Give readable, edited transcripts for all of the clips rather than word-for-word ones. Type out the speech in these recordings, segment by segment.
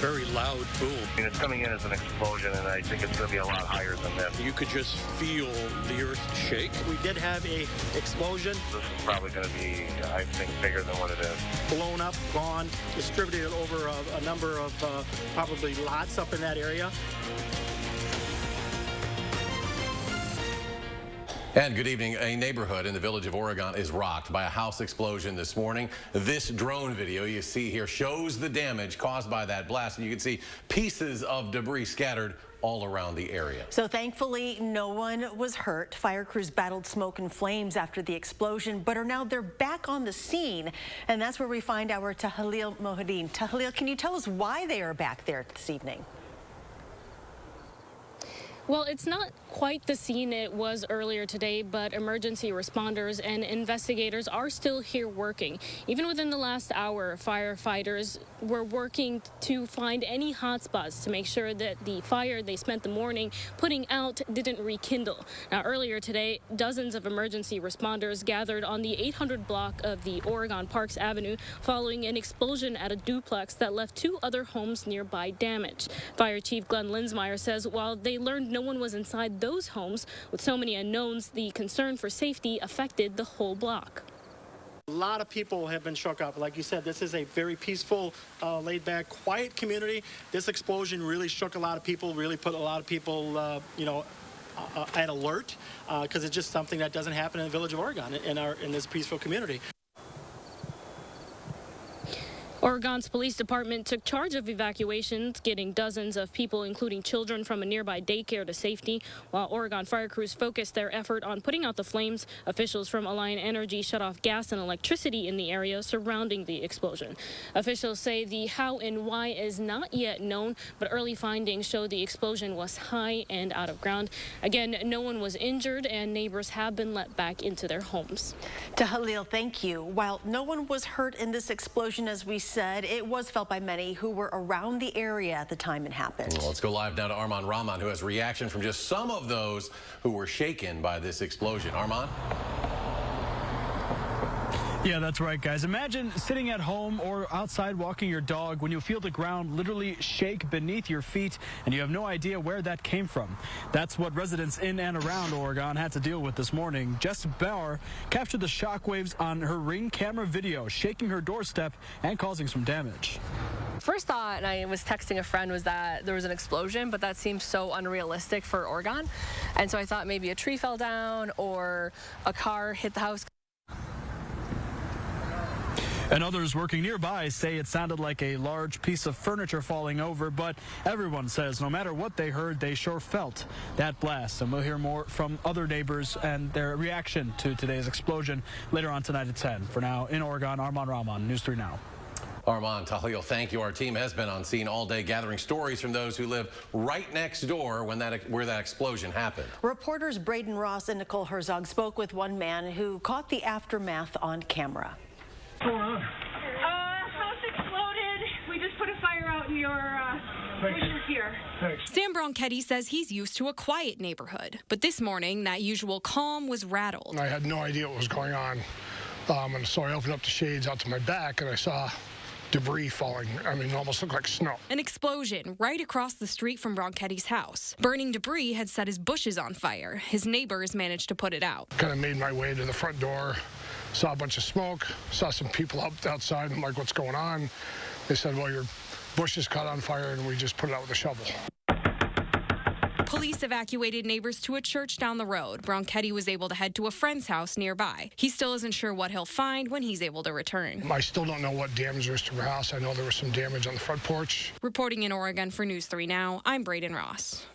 very loud boom. I mean, it's coming in as an explosion, and I think it's going to be a lot higher than this. You could just feel the earth shake. We did have a explosion. This is probably going to be, I think, bigger than what it is. Blown up, gone, distributed over a number of probably lots up in that area. And good evening. A neighborhood in the village of Oregon is rocked by a house explosion this morning. This drone video you see here shows the damage caused by that blast. And you can see pieces of debris scattered all around the area. So thankfully, no one was hurt. Fire crews battled smoke and flames after the explosion, but they're back on the scene. And that's where we find our Tahlil Mohideen. Tahlil, can you tell us why they are back there this evening? Well, it's not quite the scene it was earlier today, but emergency responders and investigators are still here working. Even within the last hour, firefighters were working to find any hotspots to make sure that the fire they spent the morning putting out didn't rekindle. Now, earlier today, dozens of emergency responders gathered on the 800 block of the Oregon Parks Avenue following an explosion at a duplex that left 2 other homes nearby damaged. Fire Chief Glenn Linsmeyer says while they learned no one was inside those homes, with so many unknowns, the concern for safety affected the whole block. A lot of people have been shook up. Like you said, this is a very peaceful, laid-back, quiet community. This explosion really shook a lot of people, really put a lot of people, at alert, because it's just something that doesn't happen in the village of Oregon, in this peaceful community. Oregon's police department took charge of evacuations, getting dozens of people, including children, from a nearby daycare to safety. While Oregon fire crews focused their effort on putting out the flames, officials from Alliant Energy shut off gas and electricity in the area surrounding the explosion. Officials say the how and why is not yet known, but early findings show the explosion was high and out of ground. Again, no one was injured, and neighbors have been let back into their homes. Tahlil, thank you. While no one was hurt in this explosion, as we said, it was felt by many who were around the area at the time it happened. Well, let's go live now to Armand Rahman, who has reaction from just some of those who were shaken by this explosion. Armand? Yeah, that's right, guys. Imagine sitting at home or outside walking your dog when you feel the ground literally shake beneath your feet and you have no idea where that came from. That's what residents in and around Oregon had to deal with this morning. Jess Bauer captured the shockwaves on her Ring camera video, shaking her doorstep and causing some damage. First thought, and I was texting a friend, was that there was an explosion, but that seems so unrealistic for Oregon. And so I thought maybe a tree fell down or a car hit the house. And others working nearby say it sounded like a large piece of furniture falling over, but everyone says no matter what they heard, they sure felt that blast. And we'll hear more from other neighbors and their reaction to today's explosion later on tonight at 10. For now, in Oregon, Armand Rahman, News 3 Now. Armand, Tahlil, thank you. Our team has been on scene all day gathering stories from those who live right next door where that explosion happened. Reporters Braden Ross and Nicole Herzog spoke with one man who caught the aftermath on camera. What's going on? House exploded. We just put a fire out in your bushes here. Thanks. Sam Bronchetti says he's used to a quiet neighborhood, but this morning that usual calm was rattled. I had no idea what was going on, and so I opened up the shades out to my back and I saw debris falling. I mean, it almost looked like snow. An explosion right across the street from Bronchetti's house. Burning debris had set his bushes on fire. His neighbors managed to put it out. Kind of made my way to the front door. Saw a bunch of smoke, saw some people outside. I'm like, what's going on? They said, well, your bush is caught on fire, and we just put it out with a shovel. Police evacuated neighbors to a church down the road. Bronchetti was able to head to a friend's house nearby. He still isn't sure what he'll find when he's able to return. I still don't know what damage there is to her house. I know there was some damage on the front porch. Reporting in Oregon for News 3 Now, I'm Braden Ross.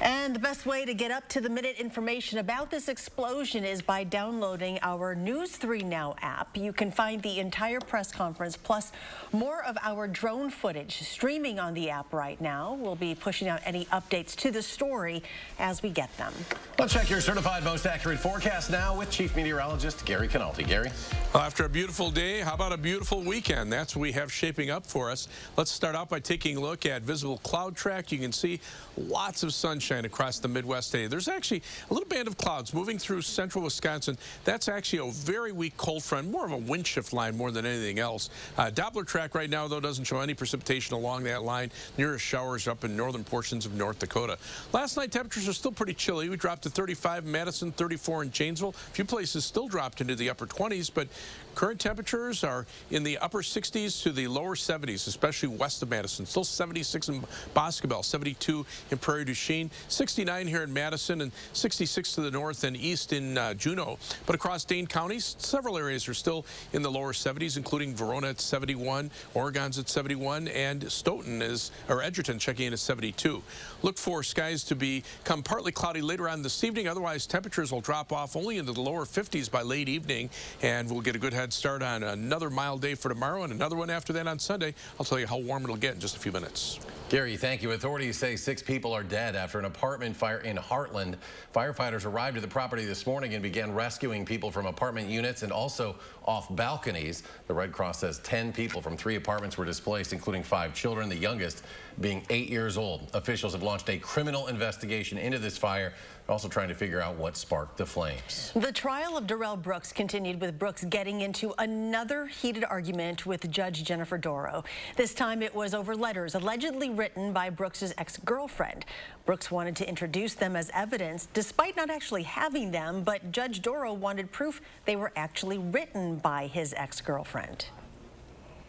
And the best way to get up-to-the-minute information about this explosion is by downloading our News 3 Now app. You can find the entire press conference plus more of our drone footage streaming on the app right now. We'll be pushing out any updates to the story as we get them. Let's check your certified most accurate forecast now with Chief Meteorologist Gary Canalti. Gary? After a beautiful day, how about a beautiful weekend? That's what we have shaping up for us. Let's start out by taking a look at visible cloud track. You can see lots of sunshine sunshine across the Midwest today. There's actually a little band of clouds moving through central Wisconsin. That's actually a very weak cold front, more of a wind shift line more than anything else. Doppler track right now, though, doesn't show any precipitation along that line. Nearest showers up in northern portions of North Dakota. Last night, temperatures are still pretty chilly. We dropped to 35 in Madison, 34 in Janesville. A few places still dropped into the upper 20s, but current temperatures are in the upper 60s to the lower 70s, especially west of Madison. Still 76 in Boscobel, 72 in Prairie du Chien, 69 here in Madison, and 66 to the north and east in Juneau. But across Dane County, several areas are still in the lower 70s, including Verona at 71, Oregon's at 71, and Stoughton or Edgerton checking in at 72. Look for skies to become partly cloudy later on this evening. Otherwise, temperatures will drop off only into the lower 50s by late evening, and we'll get a good head start on another mild day for tomorrow and another one after that on Sunday. I'll tell you how warm it'll get in just a few minutes. Gary, thank you. Authorities say 6 people are dead after an apartment fire in Heartland. Firefighters arrived at the property this morning and began rescuing people from apartment units and also off balconies. The Red Cross says 10 people from 3 apartments were displaced, including 5 children, the youngest being 8 years old. Officials have launched a criminal investigation into this fire, also trying to figure out what sparked the flames. The trial of Darrell Brooks continued, with Brooks getting into another heated argument with Judge Jennifer Doro. This time it was over letters allegedly written by Brooks's ex-girlfriend. Brooks wanted to introduce them as evidence despite not actually having them, but Judge Doro wanted proof they were actually written by his ex-girlfriend.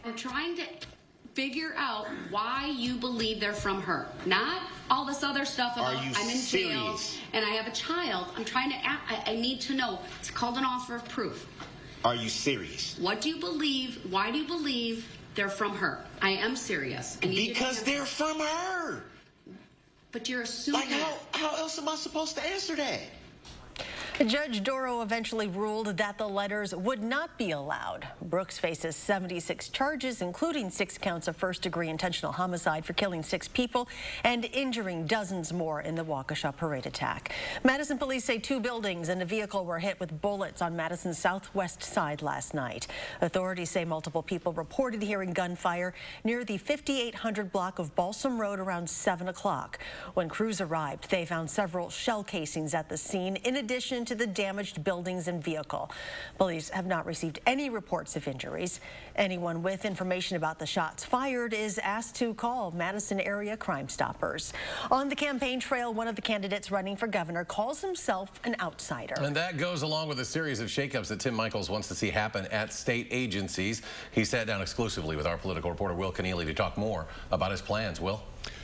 I'm trying to figure out why you believe they're from her, not all this other stuff about I'm in jail and I have a child. I'm trying to I need to know. It's called an offer of proof. Are you serious? What do you believe? Why do you believe they're from her? I am serious. Because they're from her. But you're assuming. Like, how else am I supposed to answer that? Judge Doro eventually ruled that the letters would not be allowed. Brooks faces 76 charges, including 6 counts of first-degree intentional homicide for killing 6 people and injuring dozens more in the Waukesha parade attack. Madison police say 2 buildings and a vehicle were hit with bullets on Madison's southwest side last night. Authorities say multiple people reported hearing gunfire near the 5800 block of Balsam Road around 7 o'clock. When crews arrived, they found several shell casings at the scene, in addition to the damaged buildings and vehicle. Police have not received any reports of injuries. Anyone with information about the shots fired is asked to call Madison area Crime Stoppers. On the campaign trail, one of the candidates running for governor calls himself an outsider. And that goes along with a series of shakeups that Tim Michaels wants to see happen at state agencies. He sat down exclusively with our political reporter Will Keneally to talk more about his plans. Will?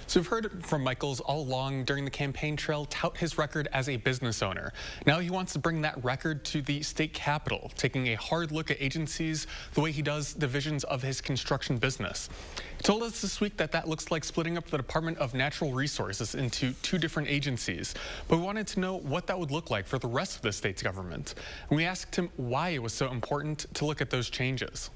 So we've heard from Michaels all along during the campaign trail tout his record as a business owner. Now he wants to bring that record to the state capitol, taking a hard look at agencies the way he does divisions of his construction business. He told us this week that that looks like splitting up the Department of Natural Resources into 2 different agencies. But we wanted to know what that would look like for the rest of the state's government. And we asked him why it was so important to look at those changes.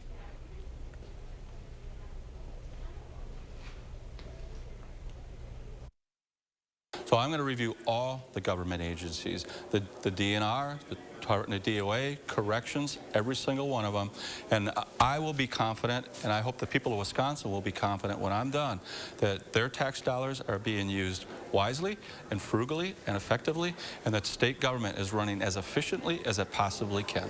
So I'm going to review all the government agencies, the DNR, the Department of DOA, corrections, every single one of them. And I will be confident, and I hope the people of Wisconsin will be confident when I'm done, that their tax dollars are being used wisely and frugally and effectively, and that state government is running as efficiently as it possibly can.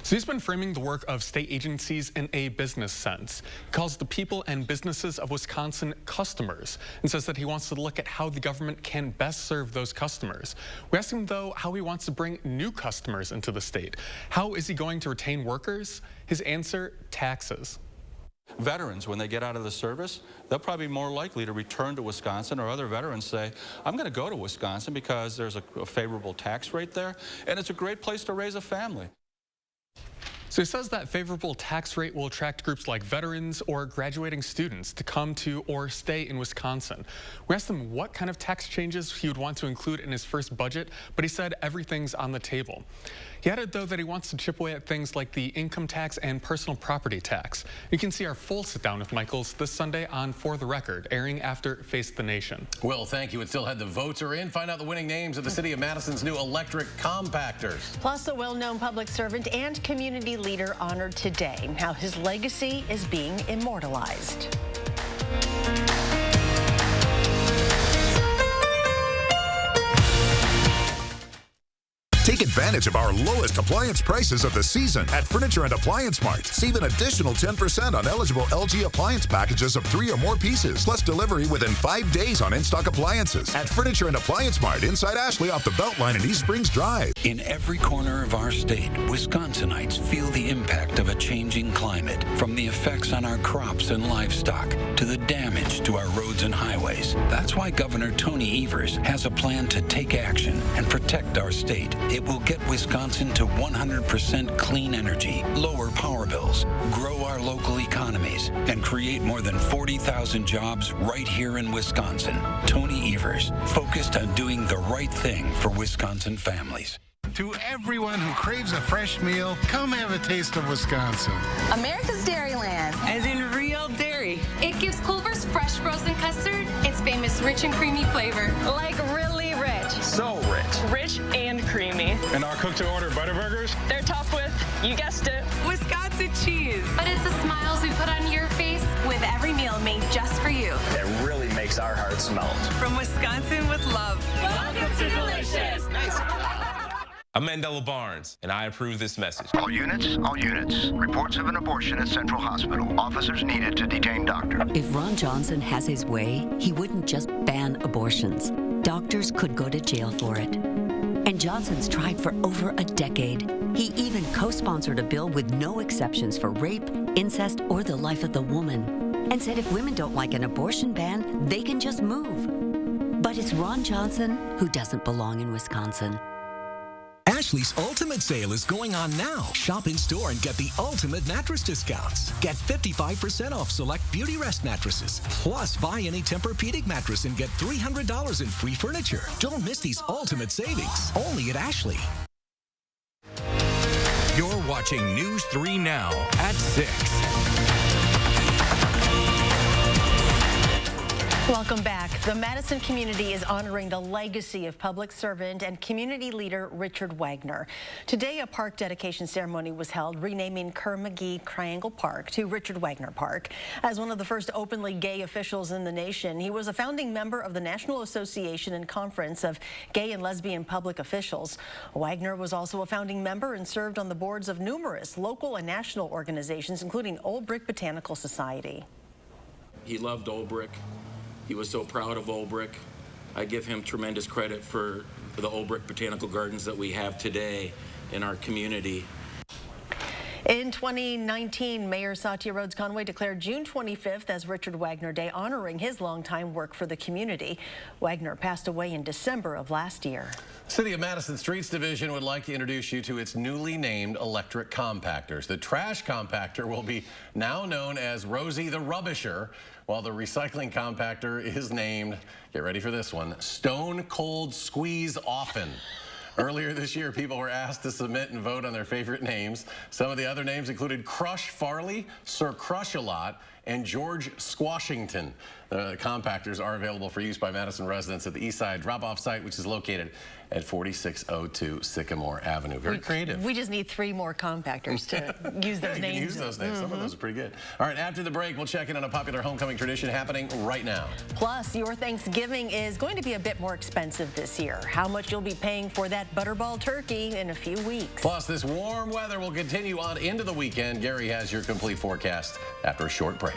So he's been framing the work of state agencies in a business sense. He calls the people and businesses of Wisconsin customers and says that he wants to look at how the government can best serve those customers. We asked him, though, how he wants to bring new customers into the state. How is he going to retain workers? His answer, taxes. Veterans, when they get out of the service, they'll probably be more likely to return to Wisconsin, or other veterans say, I'm going to go to Wisconsin because there's a favorable tax rate there, and it's a great place to raise a family. So he says that favorable tax rate will attract groups like veterans or graduating students to come to or stay in Wisconsin. We asked him what kind of tax changes he would want to include in his first budget, but he said everything's on the table. He added, though, that he wants to chip away at things like the income tax and personal property tax. You can see our full sit-down with Michaels this Sunday on For the Record, airing after Face the Nation. Will, thank you. It still had the votes are in. Find out the winning names of the city of Madison's new electric compactors. Plus, a well-known public servant and community leader honored today. How his legacy is being immortalized. advantage of our lowest appliance prices of the season at Furniture and Appliance Mart. Save an additional 10% on eligible LG appliance packages of 3 or more pieces, plus delivery within 5 days on in-stock appliances at Furniture and Appliance Mart inside Ashley off the Beltline in East Springs Drive. In every corner of our state, Wisconsinites feel the impact of a changing climate, from the effects on our crops and livestock to the damage to our roads and highways. That's why Governor Tony Evers has a plan to take action and protect our state. It will get Wisconsin to 100% clean energy, lower power bills, grow our local economies, and create more than 40,000 jobs right here in Wisconsin. Tony Evers, focused on doing the right thing for Wisconsin families. To everyone who craves a fresh meal, come have a taste of Wisconsin. America's Dairyland. As in real dairy. It gives Culver's fresh frozen custard its famous rich and creamy flavor. Like really rich. So rich. Rich and creamy. And our cook-to-order Butterburgers? They're topped with, you guessed it, Wisconsin cheese. But it's the smiles we put on your face with every meal made just for you. It really makes our hearts melt. From Wisconsin with love. Welcome to Delicious. Nice. I'm Mandela Barnes, and I approve this message. All units, all units. Reports of an abortion at Central Hospital. Officers needed to detain doctor. If Ron Johnson has his way, he wouldn't just ban abortions. Doctors could go to jail for it. And Johnson's tried for over a decade. He even co-sponsored a bill with no exceptions for rape, incest, or the life of the woman, and said if women don't like an abortion ban, they can just move. But it's Ron Johnson who doesn't belong in Wisconsin. Ashley's Ultimate Sale is going on now. Shop in store and get the ultimate mattress discounts. Get 55% off select Beauty Rest mattresses. Plus, buy any Tempur-Pedic mattress and get $300 in free furniture. Don't miss these ultimate savings. Only at Ashley. You're watching News 3 Now at 6. Welcome back. The Madison community is honoring the legacy of public servant and community leader Richard Wagner. Today, a park dedication ceremony was held, renaming Kerr-McGee Triangle Park to Richard Wagner Park. As one of the first openly gay officials in the nation, he was a founding member of the National Association and Conference of Gay and Lesbian Public Officials. Wagner was also a founding member and served on the boards of numerous local and national organizations, including Old Brick Botanical Society. He loved Old Brick. He was so proud of Old Brick. I give him tremendous credit for the Old Brick Botanical Gardens that we have today in our community. In 2019, Mayor Satya Rhodes Conway declared June 25th as Richard Wagner Day, honoring his longtime work for the community. Wagner passed away in December of last year. City of Madison Streets Division would like to introduce you to its newly named electric compactors. The trash compactor will be now known as Rosie the Rubbisher, while the recycling compactor is named, get ready for this one, Stone Cold Squeeze Often. Earlier this year, people were asked to submit and vote on their favorite names. Some of the other names included Crush Farley, Sir Crush-A-Lot, and George Squashington. The compactors are available for use by Madison residents at the East Side drop-off site, which is located at 4602 Sycamore Avenue. Very creative. We just need 3 more compactors to use those names. You can use those names. Some of those are pretty good. All right, after the break, we'll check in on a popular homecoming tradition happening right now. Plus, your Thanksgiving is going to be a bit more expensive this year. How much you'll be paying for that butterball turkey in a few weeks. Plus, this warm weather will continue on into the weekend. Gary has your complete forecast after a short break.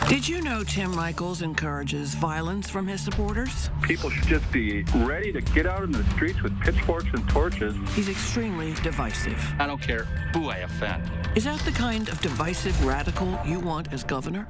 Did you know Tim Michaels encourages violence from his supporters? People should just be ready to get out in the streets with pitchforks and torches. He's extremely divisive. I don't care who I offend. Is that the kind of divisive radical you want as governor?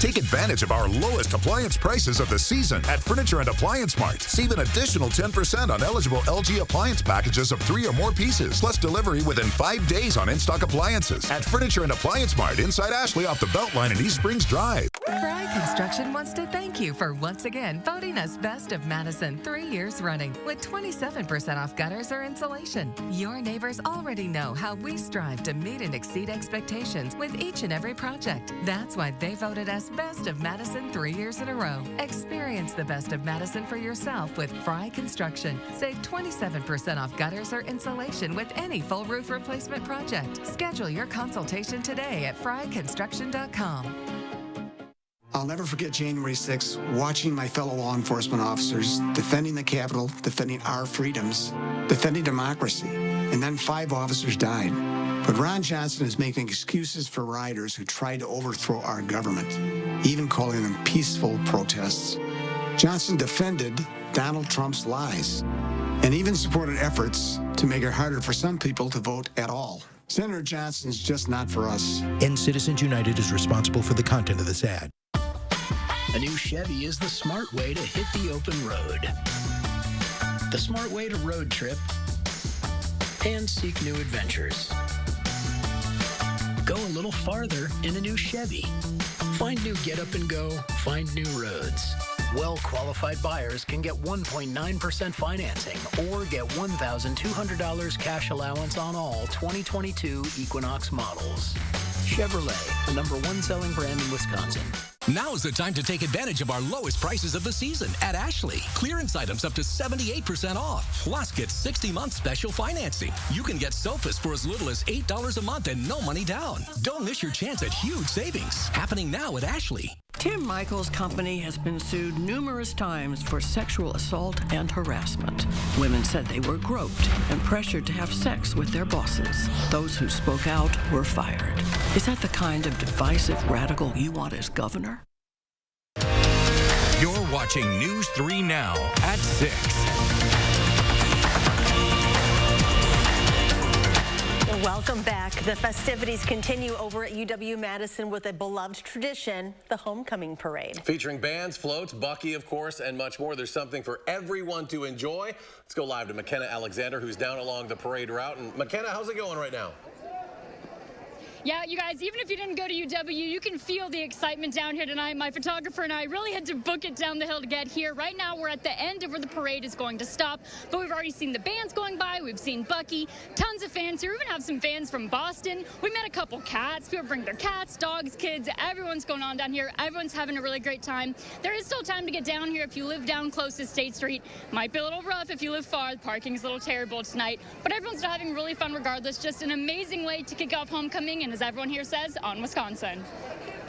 Take advantage of our lowest appliance prices of the season at Furniture and Appliance Mart. Save an additional 10% on eligible LG appliance packages of 3 or more pieces, plus delivery within 5 days on in-stock appliances at Furniture and Appliance Mart inside Ashley off the Beltline in East Springs Drive. Fry Construction wants to thank you for once again voting us Best of Madison 3 years running with 27% off gutters or insulation. Your neighbors already know how we strive to meet and exceed expectations with each and every project. That's why they voted us Best of Madison 3 years in a row. Experience the Best of Madison for yourself with Fry Construction. Save 27% off gutters or insulation with any full roof replacement project. Schedule your consultation today at fryconstruction.com. I'll never forget January 6th, watching my fellow law enforcement officers defending the Capitol, defending our freedoms, defending democracy, and then 5 officers died. But Ron Johnson is making excuses for rioters who tried to overthrow our government, even calling them peaceful protests. Johnson defended Donald Trump's lies and even supported efforts to make it harder for some people to vote at all. Senator Johnson's just not for us. And Citizens United is responsible for the content of this ad. A new Chevy is the smart way to hit the open road. The smart way to road trip and seek new adventures. Go a little farther in a new Chevy. Find new get up and go, find new roads. Well-qualified buyers can get 1.9% financing or get $1,200 cash allowance on all 2022 Equinox models. Chevrolet, the #1 selling brand in Wisconsin. Now is the time to take advantage of our lowest prices of the season at Ashley. Clearance items up to 78% off. Plus, get 60-month special financing. You can get sofas for as little as $8 a month and no money down. Don't miss your chance at huge savings. Happening now at Ashley. Tim Michaels' company has been sued numerous times for sexual assault and harassment. Women said they were groped and pressured to have sex with their bosses. Those who spoke out were fired. Is that the kind of divisive radical you want as governor? You're watching News 3 Now at 6. Welcome back. The festivities continue over at UW-Madison with a beloved tradition, the homecoming parade. Featuring bands, floats, Bucky, of course, and much more. There's something for everyone to enjoy. Let's go live to McKenna Alexander, who's down along the parade route. And McKenna, how's it going right now? Yeah, you guys, even if you didn't go to UW, you can feel the excitement down here tonight. My photographer and I really had to book it down the hill to get here. Right now, we're at the end of where the parade is going to stop, but we've already seen the bands going by. We've seen Bucky, tons of fans here. We even have some fans from Boston. We met a couple cats. People bring their cats, dogs, kids. Everyone's going on down here. Everyone's having a really great time. There is still time to get down here if you live down close to State Street. Might be a little rough if you live far. The parking's a little terrible tonight, but everyone's still having really fun regardless. Just an amazing way to kick off homecoming, and as everyone here says, on Wisconsin.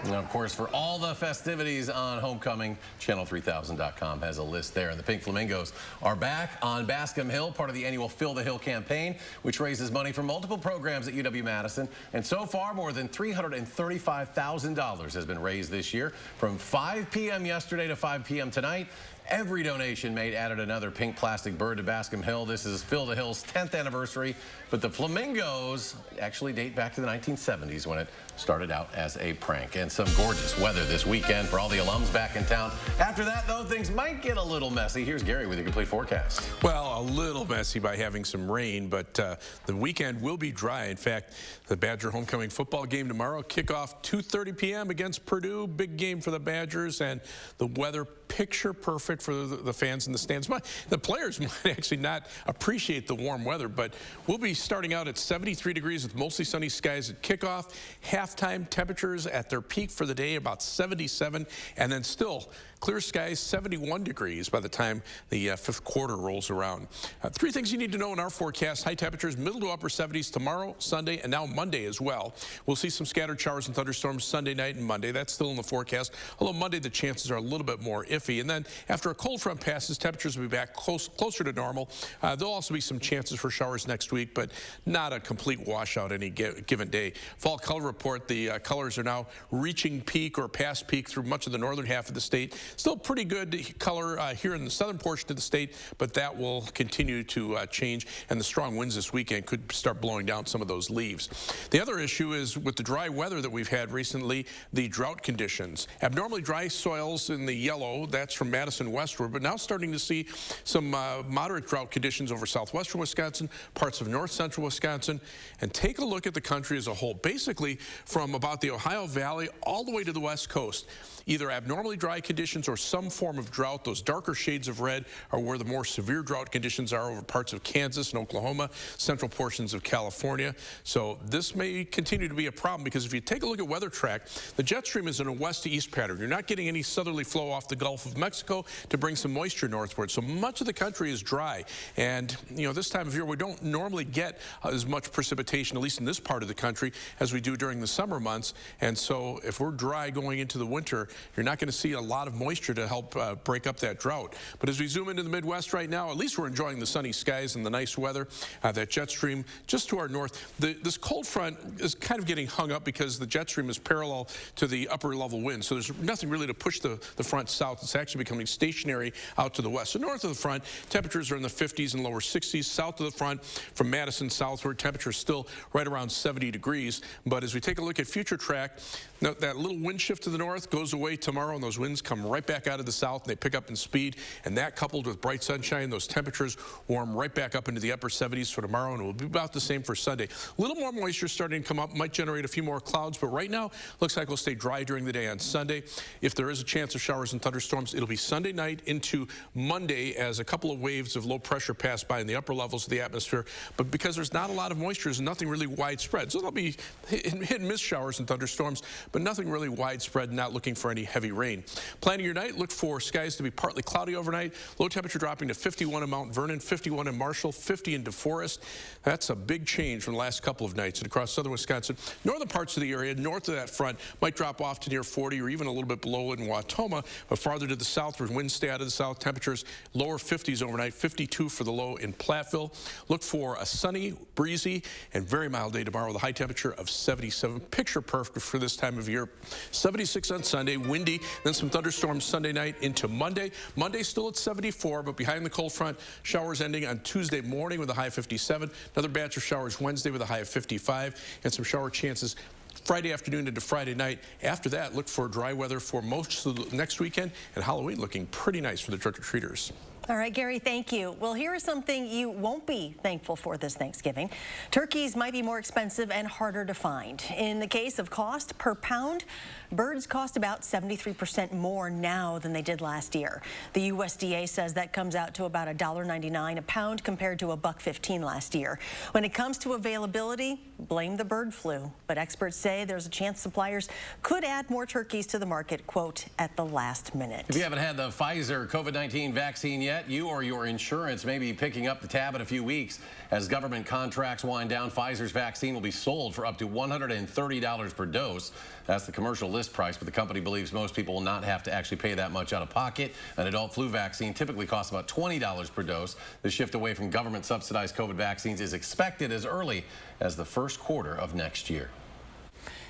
And of course, for all the festivities on homecoming, channel3000.com has a list there. And the Pink Flamingos are back on Bascom Hill, part of the annual Fill the Hill campaign, which raises money for multiple programs at UW-Madison. And so far, more than $335,000 has been raised this year. From 5 p.m. yesterday to 5 p.m. tonight, every donation made added another pink plastic bird to Bascom Hill. This is Fill the Hill's 10th anniversary, but the Flamingos actually date back to the 1970s when it started out as a prank. And some gorgeous weather this weekend for all the alums back in town. After that, though, things might get a little messy. Here's Gary with your complete forecast. Well, a little messy by having some rain, but the weekend will be dry. In fact, the Badger homecoming football game tomorrow, kickoff 2:30 p.m. against Purdue. Big game for the Badgers, and the weather picture perfect for the fans in the stands. The players might actually not appreciate the warm weather, but we'll be starting out at 73 degrees with mostly sunny skies at kickoff. Halftime temperatures at their peak for the day about 77, and then still clear skies, 71 degrees by the time the fifth quarter rolls around. 3 things you need to know in our forecast: high temperatures, middle to upper 70s tomorrow, Sunday, and now Monday as well. We'll see some scattered showers and thunderstorms Sunday night and Monday. That's still in the forecast, although Monday the chances are a little bit more iffy. And then after a cold front passes, temperatures will be back closer to normal. There'll also be some chances for showers next week, but not a complete washout any given day. Fall color report, the colors are now reaching peak or past peak through much of the northern half of the state. Still pretty good color here in the southern portion of the state, but that will continue to change, and the strong winds this weekend could start blowing down some of those leaves. The other issue is with the dry weather that we've had recently, the drought conditions. Abnormally dry soils in the yellow, that's from Madison westward, but now starting to see some moderate drought conditions over southwestern Wisconsin, parts of north central Wisconsin, and take a look at the country as a whole. Basically, from about the Ohio Valley all the way to the west coast, either abnormally dry conditions conditions or some form of drought. Those darker shades of red are where the more severe drought conditions are over parts of Kansas and Oklahoma, central portions of California. So this may continue to be a problem because if you take a look at weather track, the jet stream is in a west to east pattern. You're not getting any southerly flow off the Gulf of Mexico to bring some moisture northward. So much of the country is dry. And, you know, this time of year, we don't normally get as much precipitation, at least in this part of the country, as we do during the summer months. And so if we're dry going into the winter, you're not going to see a lot of moisture to help break up that drought. But as we zoom into the Midwest right now, at least we're enjoying the sunny skies and the nice weather. That jet stream just to our north. This cold front is kind of getting hung up because the jet stream is parallel to the upper level wind. So there's nothing really to push the front south. It's actually becoming stationary out to the west. So north of the front, temperatures are in the 50s and lower 60s. South of the front, from Madison southward, temperatures still right around 70 degrees. But as we take a look at future track, that little wind shift to the north goes away tomorrow, and those winds come right back out of the south, and they pick up in speed. And that coupled with bright sunshine, those temperatures warm right back up into the upper 70s for tomorrow, and it will be about the same for Sunday. A little more moisture starting to come up, might generate a few more clouds, but right now, looks like we'll stay dry during the day on Sunday. If there is a chance of showers and thunderstorms, it'll be Sunday night into Monday as a couple of waves of low pressure pass by in the upper levels of the atmosphere. But because there's not a lot of moisture, there's nothing really widespread. So there'll be hit and miss showers and thunderstorms, but nothing really widespread, not looking for any heavy rain. Planning your night, look for skies to be partly cloudy overnight. Low temperature dropping to 51 in Mount Vernon, 51 in Marshall, 50 in DeForest. That's a big change from the last couple of nights. And across southern Wisconsin, northern parts of the area, north of that front, might drop off to near 40 or even a little bit below in Wautoma. But farther to the south, where winds stay out of the south, temperatures lower 50s overnight, 52 for the low in Platteville. Look for a sunny, breezy, and very mild day tomorrow with a high temperature of 77. Picture perfect for this time of year. 76 on Sunday, windy, then some thunderstorms Sunday night into Monday. Monday still at 74, but behind the cold front, showers ending on Tuesday morning with a high of 57. Another batch of showers Wednesday with a high of 55, and some shower chances Friday afternoon into Friday night. After that, look for dry weather for most of the next weekend, and Halloween looking pretty nice for the trick-or-treaters. All right, Gary, thank you. Well, here is something you won't be thankful for this Thanksgiving. Turkeys might be more expensive and harder to find. In the case of cost per pound, birds cost about 73% more now than they did last year. The USDA says that comes out to about $1.99 a pound compared to $1.15 last year. When it comes to availability, blame the bird flu. But experts say there's a chance suppliers could add more turkeys to the market, quote, at the last minute. If you haven't had the Pfizer COVID-19 vaccine yet, you or your insurance may be picking up the tab in a few weeks. As government contracts wind down, Pfizer's vaccine will be sold for up to $130 per dose. That's the commercial list price, but the company believes most people will not have to actually pay that much out of pocket. An adult flu vaccine typically costs about $20 per dose. The shift away from government-subsidized COVID vaccines is expected as early as the first quarter of next year.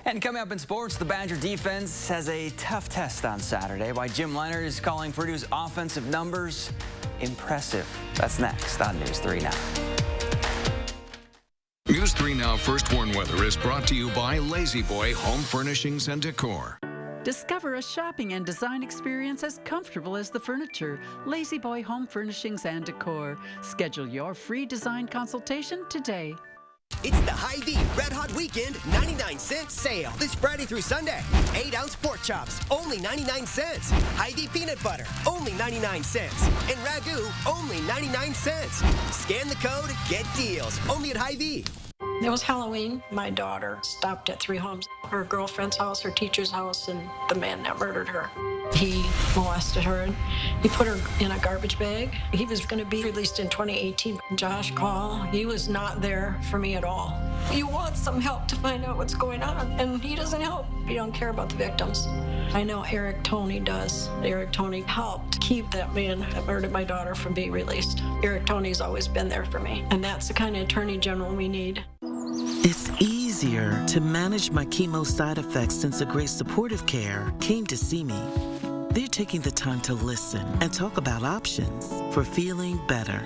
And coming up in sports, the Badger defense has a tough test on Saturday. Why Jim Leonard is calling Purdue's offensive numbers impressive. That's next on News 3 Now. News 3 Now First Warn Weather is brought to you by Lazy Boy Home Furnishings and Decor. Discover a shopping and design experience as comfortable as the furniture. Lazy Boy Home Furnishings and Decor. Schedule your free design consultation today. It's the Hy-Vee Red Hot Weekend 99-cent sale this Friday through Sunday. 8-ounce pork chops, only 99 cents. Hy-Vee peanut butter, only 99 cents. And Ragu, only 99 cents. Scan the code, get deals, only at Hy-Vee. It was Halloween. My daughter stopped at 3 homes, her girlfriend's house, her teacher's house, and the man that murdered her. He molested her and he put her in a garbage bag. He was going to be released in 2018. Josh called. He was not there for me at all. You want some help to find out what's going on, and he doesn't help. He don't care about the victims. I know Eric Toney does. Eric Toney helped keep that man that murdered my daughter from being released. Eric Toney's always been there for me, and that's the kind of attorney general we need. It's easier to manage my chemo side effects since a great supportive care came to see me. They're taking the time to listen and talk about options for feeling better.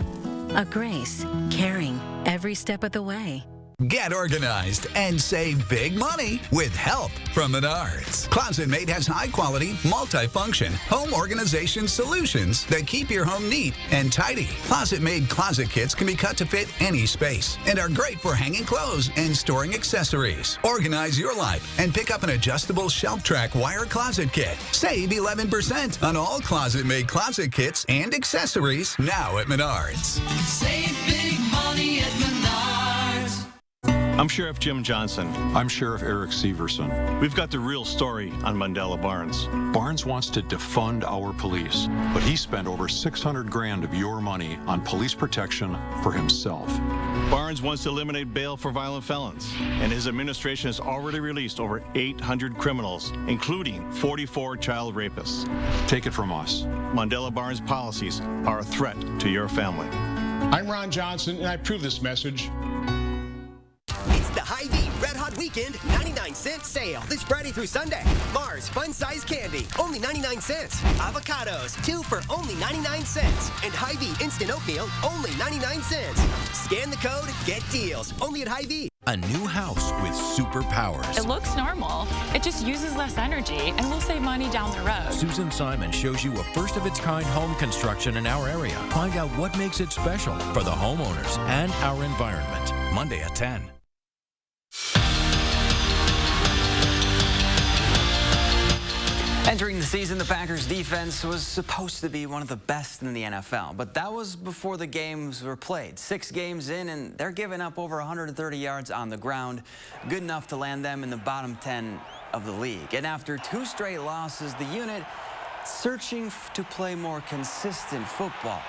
A Grace, caring every step of the way. Get organized and save big money with help from Menards. ClosetMate has high-quality, multi-function home organization solutions that keep your home neat and tidy. ClosetMate closet kits can be cut to fit any space and are great for hanging clothes and storing accessories. Organize your life and pick up an adjustable shelf track wire closet kit. Save 11% on all ClosetMate closet kits and accessories now at Menards. Save big money at Menards. I'm Sheriff Jim Johnson. I'm Sheriff Eric Severson. We've got the real story on Mandela Barnes. Barnes wants to defund our police, but he spent over $600 grand of your money on police protection for himself. Barnes wants to eliminate bail for violent felons, and his administration has already released over 800 criminals, including 44 child rapists. Take it from us. Mandela Barnes policies are a threat to your family. I'm Ron Johnson, and I approve this message. It's the Hy-Vee Red Hot Weekend 99-cent sale this Friday through Sunday. Mars fun-size candy, only 99 cents. Avocados, 2 for only 99 cents. And Hy-Vee instant oatmeal, only 99 cents. Scan the code, get deals, only at Hy-Vee. A new house with superpowers. It looks normal. It just uses less energy, and we'll save money down the road. Susan Simon shows you a first-of-its-kind home construction in our area. Find out what makes it special for the homeowners and our environment. Monday at 10. Entering the season, the Packers' defense was supposed to be one of the best in the NFL, but that was before the games were played. 6 games in, and they're giving up over 130 yards on the ground, good enough to land them in the bottom 10 of the league. And after 2 straight losses, the unit searching to play more consistent football.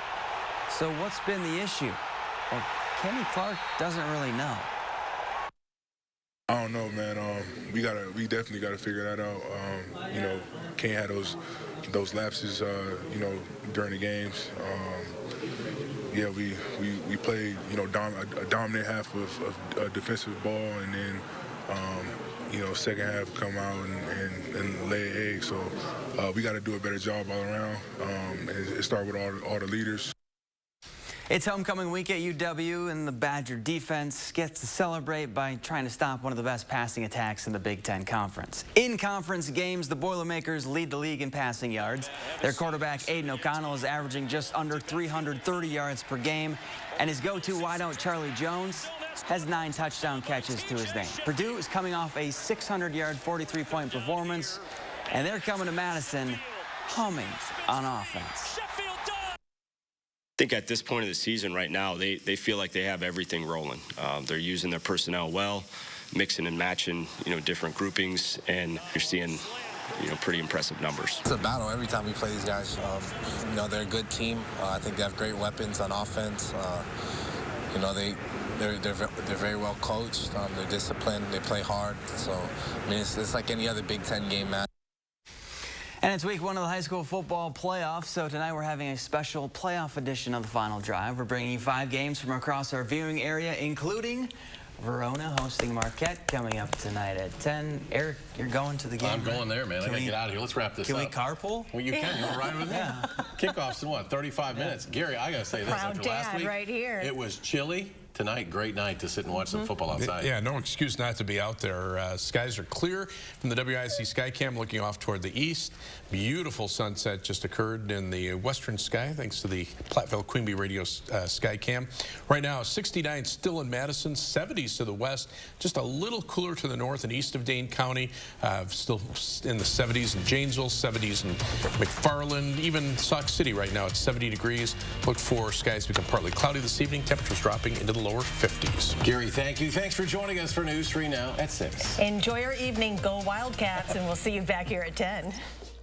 So what's been the issue? Well, Kenny Clark doesn't really know. I don't know, man. We definitely gotta figure that out. You know, can't have those lapses. You know, during the games. Yeah, we played, you know, a dominant half of defensive ball, and then you know, second half come out and lay an egg. So we got to do a better job all around. And it starts with all the leaders. It's homecoming week at UW, and the Badger defense gets to celebrate by trying to stop one of the best passing attacks in the Big Ten Conference. In conference games, the Boilermakers lead the league in passing yards. Their quarterback, Aiden O'Connell, is averaging just under 330 yards per game, and his go-to wideout, Charlie Jones, has 9 touchdown catches to his name. Purdue is coming off a 600-yard, 43-point performance, and they're coming to Madison humming on offense. I think at this point of the season right now, they feel like they have everything rolling. They're using their personnel well, mixing and matching, you know, different groupings, and you're seeing, you know, pretty impressive numbers. It's a battle every time we play these guys. You know, they're a good team. I think they have great weapons on offense. You know, they're very well coached. They're disciplined. They play hard. So, I mean, it's like any other Big Ten game match. And it's week 1 of the high school football playoffs, so tonight we're having a special playoff edition of the Final Drive. We're bringing you 5 games from across our viewing area, including Verona hosting Marquette coming up tonight at 10. Eric, you're going to the game. I'm going there, man. I got to get out of here. Let's wrap this up. Can we carpool? Well, you can. You want to ride with me? Yeah. Kickoff's in what, 35 minutes? Gary, I got to say this. Proud After last dad week, right here. It was chilly. Tonight, great night to sit and watch some football outside. Yeah, no excuse not to be out there. Skies are clear from the WISC Skycam looking off toward the east. Beautiful sunset just occurred in the western sky thanks to the Platteville Queen Bee Radio Skycam. Right now, 69 still in Madison, 70s to the west, just a little cooler to the north and east of Dane County. Still in the 70s in Janesville, 70s in McFarland, even Sauk City right now at 70 degrees. Look for skies to become partly cloudy this evening. Temperatures dropping into the lower 50s. Gary, thank you. Thanks for joining us for News 3 Now at 6. Enjoy your evening. Go Wildcats, and we'll see you back here at 10.